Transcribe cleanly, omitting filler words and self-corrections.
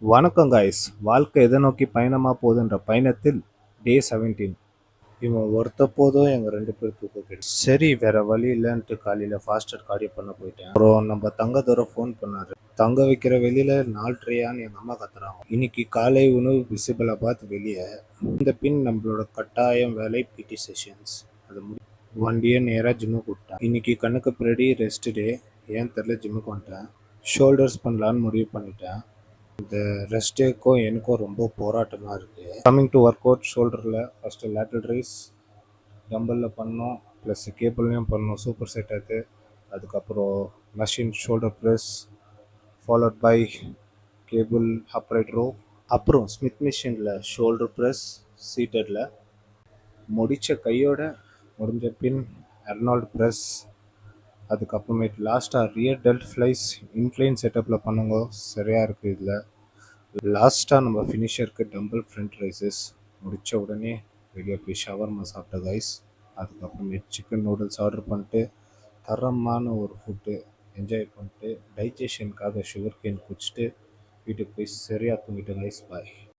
வணக்கம் காய்ஸ். வாழ்க்கை எதை நோக்கி பயணமாக போகுதுன்ற பயணத்தில் டே 17. இவன் ஒருத்த போதும் எங்கள் ரெண்டு பேர் தூக்கம் கிடையாது. சரி வேற வழி இல்லைன்ட்டு காலையில் ஃபாஸ்டர் காரியம் பண்ண போயிட்டேன். அப்புறம் நம்ம தங்கத்தோட ஃபோன் பண்ணாரு. தங்க வைக்கிற வெளியில் 4:30 எங்கள் அம்மா கத்துறாங்க. இன்னைக்கு காலை உணவு விசிபிளை பார்த்து வெளியே இந்த பின் நம்மளோட கட்டாயம் வேலை பிடி செஷன்ஸ் அது வண்டியை நேராக ஜிம்முக்கு கூப்பிட்டேன். இன்னைக்கு கண்ணுக்கு பின்னாடி ரெஸ்ட் டே. ஏன் தெரில ஜிம்முக்கு வந்துட்டேன். ஷோல்டர்ஸ் பண்ணலான்னு முடிவு பண்ணிட்டேன். இந்த ரெஸ்ட் டேக்கும் எனக்கும் ரொம்ப போராட்டமாக இருக்குது. கம்மிங் டு ஒர்க் அவுட், ஷோல்டரில் ஃபஸ்ட்டு லேட்டரல் ரைஸ் டம்பலில் பண்ணோம், ப்ளஸ் கேபிள்லையும் பண்ணோம். சூப்பர் செட் அது. அதுக்கப்புறம் machine shoulder press followed by cable upright row. அப்புறம் ஸ்மித் மிஷினில் ஷோல்டர் ப்ரெஸ் சீட்டடில் முடித்த கையோட முடிஞ்ச பின் அர்னால்டு ப்ரெஸ். அதுக்கப்புறமேட்டு லாஸ்ட்டாக ரியர் டெல்ட் ஃப்ளைஸ் இன்க்ளைன் செட்டப்பில் பண்ணுங்க, சரியாக இருக்குது. இதில் லாஸ்ட்டாக நம்ம ஃபினிஷருக்கு டம்பிள் ஃப்ரண்ட் ரைசஸ் முடித்த உடனே வெளியே போய் ஷவர்மா சாப்பிட்ட கைஸ். அதுக்கப்புறமேட்டு சிக்கன் நூடுல்ஸ் ஆர்டர் பண்ணிட்டு தரமான ஒரு ஃபுட்டு என்ஜாய் பண்ணிட்டு டைஜஷனுக்காக சுகர் கேன் குடிச்சிட்டு வீட்டுக்கு போய் சரியாக தூங்கிட்டு கைஸ். பாய்.